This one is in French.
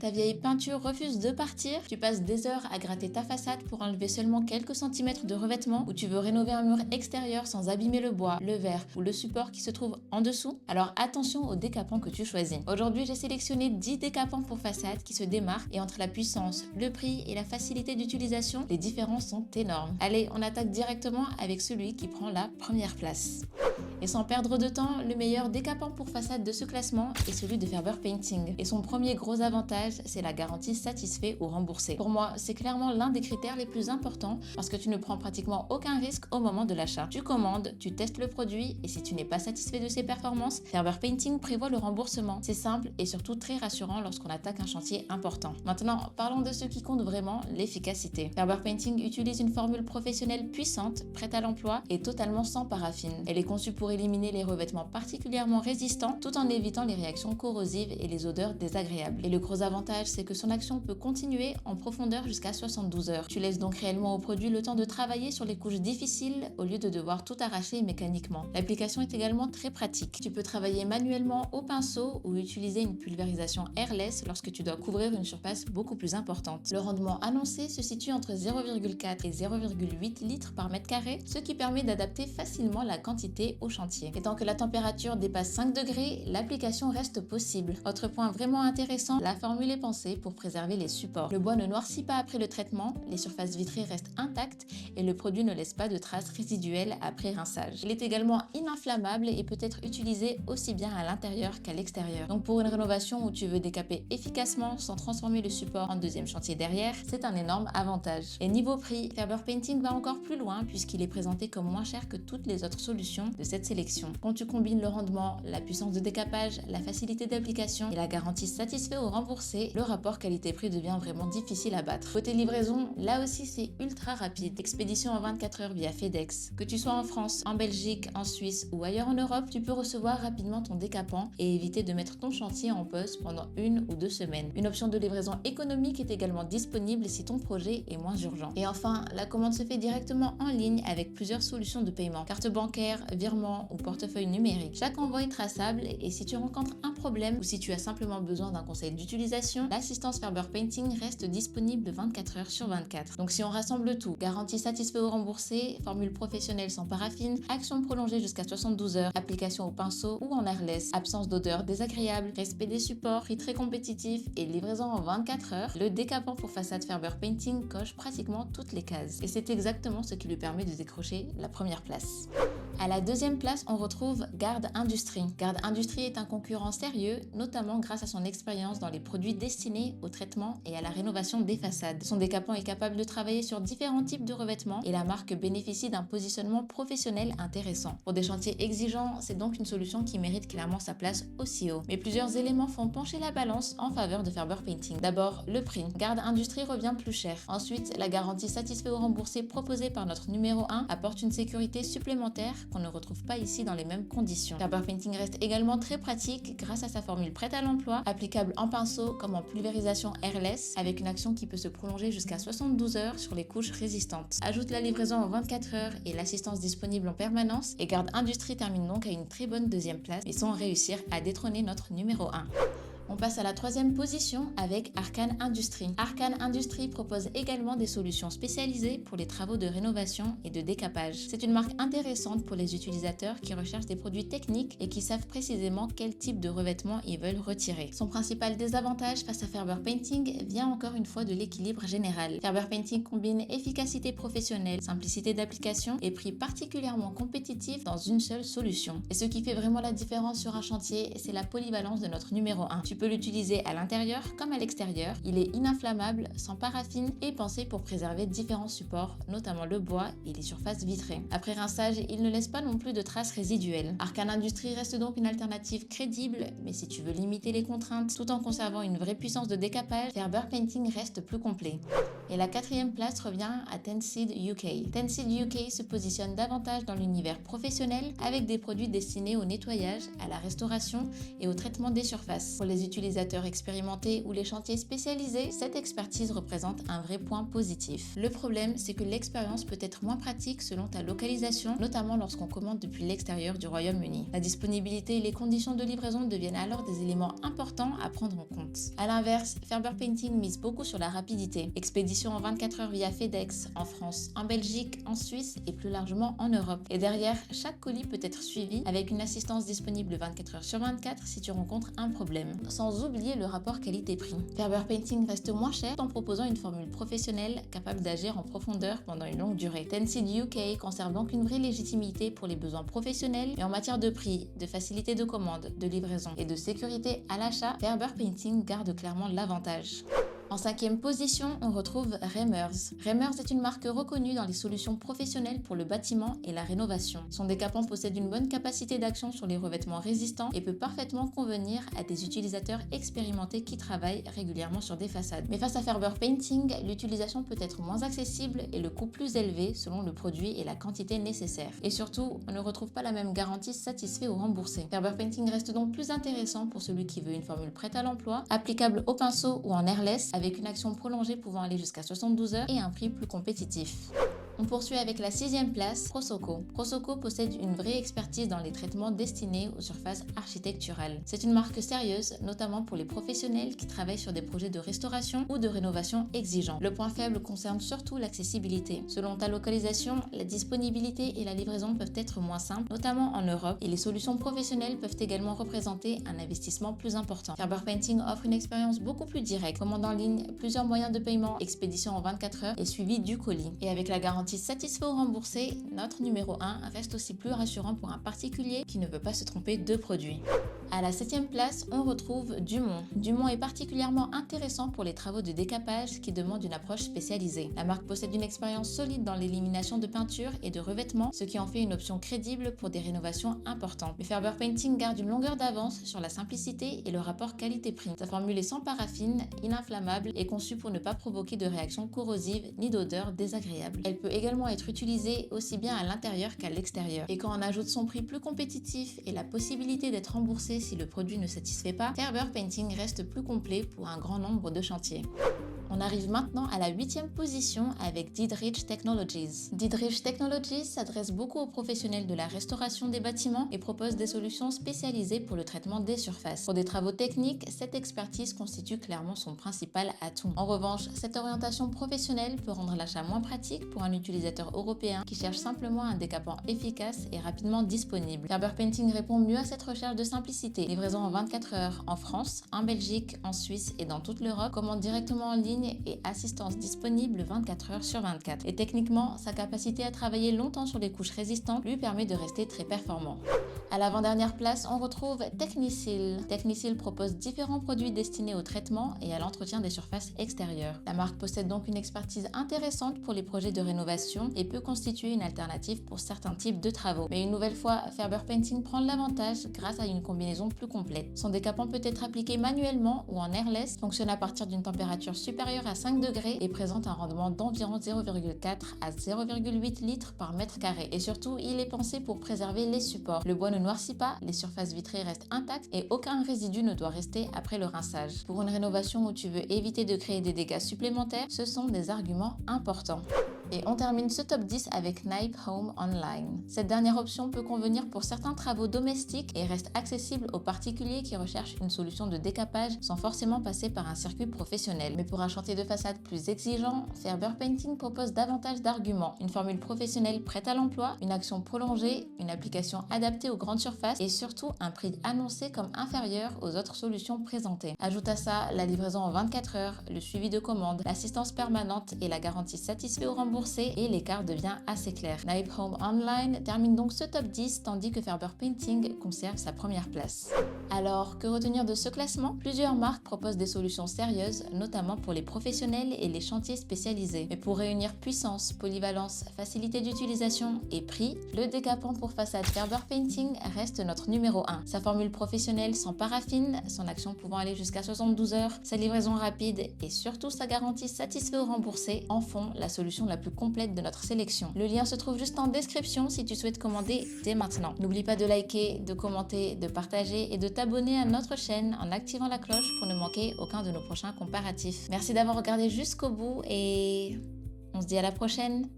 Ta vieille peinture refuse de partir, tu passes des heures à gratter ta façade pour enlever seulement quelques centimètres de revêtement, ou tu veux rénover un mur extérieur sans abîmer le bois, le verre ou le support qui se trouve en dessous. Alors attention aux décapants que tu choisis. Aujourd'hui, j'ai sélectionné 10 décapants pour façade qui se démarquent et entre la puissance, le prix et la facilité d'utilisation, les différences sont énormes. Allez, on attaque directement avec celui qui prend la première place. Et sans perdre de temps, le meilleur décapant pour façade de ce classement est celui de Ferber Painting. Et son premier gros avantage, c'est la garantie satisfait ou remboursé. Pour moi, c'est clairement l'un des critères les plus importants parce que tu ne prends pratiquement aucun risque au moment de l'achat. Tu commandes, tu testes le produit et si tu n'es pas satisfait de ses performances, Ferber Painting prévoit le remboursement. C'est simple et surtout très rassurant lorsqu'on attaque un chantier important. Maintenant, parlons de ce qui compte vraiment, l'efficacité. Ferber Painting utilise une formule professionnelle puissante, prête à l'emploi et totalement sans paraffine. Elle est conçue pour éliminer les revêtements particulièrement résistants tout en évitant les réactions corrosives et les odeurs désagréables. Et le gros avantage, c'est que son action peut continuer en profondeur jusqu'à 72 heures. Tu laisses donc réellement au produit le temps de travailler sur les couches difficiles au lieu de devoir tout arracher mécaniquement. L'application est également très pratique. Tu peux travailler manuellement au pinceau ou utiliser une pulvérisation airless lorsque tu dois couvrir une surface beaucoup plus importante. Le rendement annoncé se situe entre 0,4 et 0,8 litres par mètre carré, ce qui permet d'adapter facilement la quantité au chantier. Et tant que la température dépasse 5 degrés, l'application reste possible. Autre point vraiment intéressant, la formule est pensée pour préserver les supports. Le bois ne noircit pas après le traitement, les surfaces vitrées restent intactes et le produit ne laisse pas de traces résiduelles après rinçage. Il est également ininflammable et peut être utilisé aussi bien à l'intérieur qu'à l'extérieur. Donc pour une rénovation où tu veux décaper efficacement sans transformer le support en deuxième chantier derrière, c'est un énorme avantage. Et niveau prix, Ferber Painting va encore plus loin puisqu'il est présenté comme moins cher que toutes les autres solutions de cette sélection. Quand tu combines le rendement, la puissance de décapage, la facilité d'application et la garantie satisfait ou remboursé, le rapport qualité-prix devient vraiment difficile à battre. Côté livraison, là aussi c'est ultra rapide. Expédition en 24 heures via FedEx. Que tu sois en France, en Belgique, en Suisse ou ailleurs en Europe, tu peux recevoir rapidement ton décapant et éviter de mettre ton chantier en pause pendant 1 ou 2 semaines. Une option de livraison économique est également disponible si ton projet est moins urgent. Et enfin, la commande se fait directement en ligne avec plusieurs solutions de paiement. Carte bancaire, virement ou portefeuille numérique. Chaque envoi est traçable et si tu rencontres un problème ou si tu as simplement besoin d'un conseil d'utilisation, l'assistance Ferber Painting reste disponible 24 heures sur 24. Donc si on rassemble tout, garantie satisfait ou remboursée, formule professionnelle sans paraffine, action prolongée jusqu'à 72 heures, application au pinceau ou en airless, absence d'odeur désagréable, respect des supports, prix très compétitif et livraison en 24 heures, le décapant pour façade Ferber Painting coche pratiquement toutes les cases. Et c'est exactement ce qui lui permet de décrocher la première place. À la deuxième place, on retrouve Garde Industrie. Garde Industrie est un concurrent sérieux, notamment grâce à son expérience dans les produits destinés au traitement et à la rénovation des façades. Son décapant est capable de travailler sur différents types de revêtements et la marque bénéficie d'un positionnement professionnel intéressant. Pour des chantiers exigeants, c'est donc une solution qui mérite clairement sa place aussi haut. Mais plusieurs éléments font pencher la balance en faveur de Ferber Painting. D'abord, le prix. Garde Industrie revient plus cher. Ensuite, la garantie satisfait ou remboursée proposée par notre numéro 1 apporte une sécurité supplémentaire qu'on ne retrouve pas ici dans les mêmes conditions. Ferber Painting reste également très pratique grâce à sa formule prête à l'emploi, applicable en pinceau comme en pulvérisation airless, avec une action qui peut se prolonger jusqu'à 72 heures sur les couches résistantes. Ajoute la livraison en 24 heures et l'assistance disponible en permanence, et Garde Industrie termine donc à une très bonne deuxième place et sans réussir à détrôner notre numéro 1. On passe à la troisième position avec Arcan Industries. Arcan Industries propose également des solutions spécialisées pour les travaux de rénovation et de décapage. C'est une marque intéressante pour les utilisateurs qui recherchent des produits techniques et qui savent précisément quel type de revêtement ils veulent retirer. Son principal désavantage face à Ferber Painting vient encore une fois de l'équilibre général. Ferber Painting combine efficacité professionnelle, simplicité d'application et prix particulièrement compétitif dans une seule solution. Et ce qui fait vraiment la différence sur un chantier, c'est la polyvalence de notre numéro 1. Tu peux l'utiliser à l'intérieur comme à l'extérieur. Il est ininflammable, sans paraffine et pensé pour préserver différents supports, notamment le bois et les surfaces vitrées. Après rinçage, il ne laisse pas non plus de traces résiduelles. Arcan Industries reste donc une alternative crédible, mais si tu veux limiter les contraintes tout en conservant une vraie puissance de décapage, Ferber Painting reste plus complet. Et la quatrième place revient à Tenseed UK. Tenseed UK se positionne davantage dans l'univers professionnel avec des produits destinés au nettoyage, à la restauration et au traitement des surfaces. Pour les utilisateurs expérimentés ou les chantiers spécialisés, cette expertise représente un vrai point positif. Le problème, c'est que l'expérience peut être moins pratique selon ta localisation, notamment lorsqu'on commande depuis l'extérieur du Royaume-Uni. La disponibilité et les conditions de livraison deviennent alors des éléments importants à prendre en compte. A l'inverse, Faber Painting mise beaucoup sur la rapidité. Expédition en 24 heures via FedEx en France, en Belgique, en Suisse et plus largement en Europe. Et derrière, chaque colis peut être suivi avec une assistance disponible 24 heures sur 24 si tu rencontres un problème. Sans oublier le rapport qualité-prix. Faber Painting reste moins cher en proposant une formule professionnelle capable d'agir en profondeur pendant une longue durée. Tenseed UK conserve donc une vraie légitimité pour les besoins professionnels, mais en matière de prix, de facilité de commande, de livraison et de sécurité à l'achat, Faber Painting garde clairement l'avantage. En 5e position, on retrouve Reimers. Reimers est une marque reconnue dans les solutions professionnelles pour le bâtiment et la rénovation. Son décapant possède une bonne capacité d'action sur les revêtements résistants et peut parfaitement convenir à des utilisateurs expérimentés qui travaillent régulièrement sur des façades. Mais face à Faber Painting, l'utilisation peut être moins accessible et le coût plus élevé selon le produit et la quantité nécessaire. Et surtout, on ne retrouve pas la même garantie satisfait ou remboursée. Faber Painting reste donc plus intéressant pour celui qui veut une formule prête à l'emploi, applicable au pinceau ou en airless, avec une action prolongée pouvant aller jusqu'à 72 heures et un prix plus compétitif. On poursuit avec la 6e place, Prosoco. Prosoco possède une vraie expertise dans les traitements destinés aux surfaces architecturales. C'est une marque sérieuse, notamment pour les professionnels qui travaillent sur des projets de restauration ou de rénovation exigeants. Le point faible concerne surtout l'accessibilité. Selon ta localisation, la disponibilité et la livraison peuvent être moins simples, notamment en Europe, et les solutions professionnelles peuvent également représenter un investissement plus important. Faber Painting offre une expérience beaucoup plus directe, commande en ligne, plusieurs moyens de paiement, expédition en 24 heures et suivi du colis. Et avec la garantie satisfait ou remboursé, notre numéro 1 reste aussi plus rassurant pour un particulier qui ne veut pas se tromper de produit. À la 7e place, on retrouve Dumont. Dumont est particulièrement intéressant pour les travaux de décapage qui demandent une approche spécialisée. La marque possède une expérience solide dans l'élimination de peinture et de revêtements, ce qui en fait une option crédible pour des rénovations importantes. Mais Faber Painting garde une longueur d'avance sur la simplicité et le rapport qualité-prix. Sa formule est sans paraffine, ininflammable et conçue pour ne pas provoquer de réactions corrosives ni d'odeurs désagréables. Elle peut également être utilisée aussi bien à l'intérieur qu'à l'extérieur. Et quand on ajoute son prix plus compétitif et la possibilité d'être remboursé si le produit ne satisfait pas, Faber Painting reste plus complet pour un grand nombre de chantiers. On arrive maintenant à la 8e position avec Dietrich Technologies. Dietrich Technologies s'adresse beaucoup aux professionnels de la restauration des bâtiments et propose des solutions spécialisées pour le traitement des surfaces. Pour des travaux techniques, cette expertise constitue clairement son principal atout. En revanche, cette orientation professionnelle peut rendre l'achat moins pratique pour un utilisateur européen qui cherche simplement un décapant efficace et rapidement disponible. Faber Painting répond mieux à cette recherche de simplicité. Livraison en 24 heures en France, en Belgique, en Suisse et dans toute l'Europe, commande directement en ligne et assistance disponible 24 heures sur 24. Et techniquement, sa capacité à travailler longtemps sur les couches résistantes lui permet de rester très performant. À l'avant-dernière place, on retrouve Technisil. Technisil propose différents produits destinés au traitement et à l'entretien des surfaces extérieures. La marque possède donc une expertise intéressante pour les projets de rénovation et peut constituer une alternative pour certains types de travaux. Mais une nouvelle fois, Faber Painting prend l'avantage grâce à une combinaison plus complète. Son décapant peut être appliqué manuellement ou en airless, fonctionne à partir d'une température supérieure à 5 degrés et présente un rendement d'environ 0,4 à 0,8 litres par mètre carré. Et surtout, il est pensé pour préserver les supports. Le bois ne noircit pas, les surfaces vitrées restent intactes et aucun résidu ne doit rester après le rinçage. Pour une rénovation où tu veux éviter de créer des dégâts supplémentaires, ce sont des arguments importants. Et on termine ce top 10 avec Knipe Home Online. Cette dernière option peut convenir pour certains travaux domestiques et reste accessible aux particuliers qui recherchent une solution de décapage sans forcément passer par un circuit professionnel. Mais pour un chantier de façade plus exigeant, Faber Painting propose davantage d'arguments. Une formule professionnelle prête à l'emploi, une action prolongée, une application adaptée aux grandes surfaces et surtout un prix annoncé comme inférieur aux autres solutions présentées. Ajoute à ça la livraison en 24 heures, le suivi de commande, l'assistance permanente et la garantie satisfait ou remboursée et l'écart devient assez clair. Knipe Home Online termine donc ce top 10 tandis que Faber Painting conserve sa première place. Alors, que retenir de ce classement? Plusieurs marques proposent des solutions sérieuses, notamment pour les professionnels et les chantiers spécialisés. Mais pour réunir puissance, polyvalence, facilité d'utilisation et prix, le décapant pour façade Faber Painting reste notre numéro 1. Sa formule professionnelle sans paraffine, son action pouvant aller jusqu'à 72 heures, sa livraison rapide et surtout sa garantie satisfait ou remboursée en font la solution la plus plus complète de notre sélection. Le lien se trouve juste en description si tu souhaites commander dès maintenant. N'oublie pas de liker, de commenter, de partager et de t'abonner à notre chaîne en activant la cloche pour ne manquer aucun de nos prochains comparatifs. Merci d'avoir regardé jusqu'au bout et on se dit à la prochaine.